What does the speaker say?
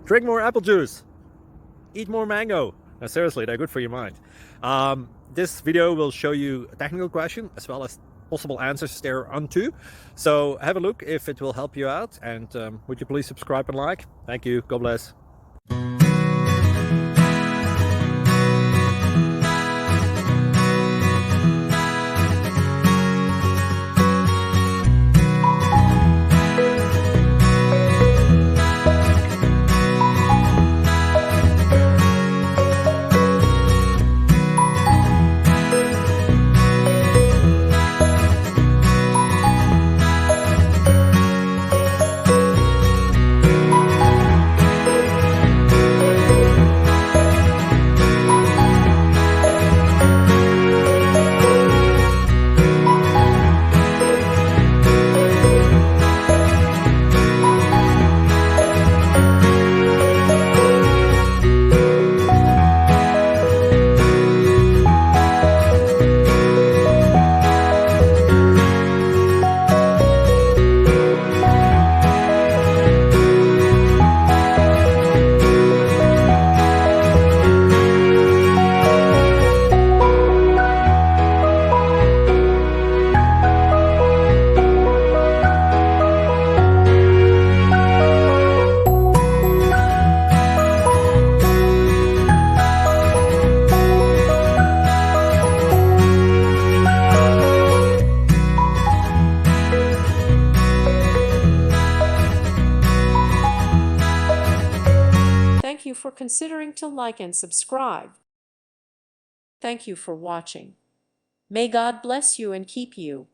Drink more apple juice. Eat more mango. No, seriously, they're good for your mind. This video will show you a technical question as well as possible answers thereunto. So have a look if it will help you out, and would you please subscribe and like? Thank you. God bless. Thank you for considering to like and subscribe. Thank you for watching. May God bless you and keep you.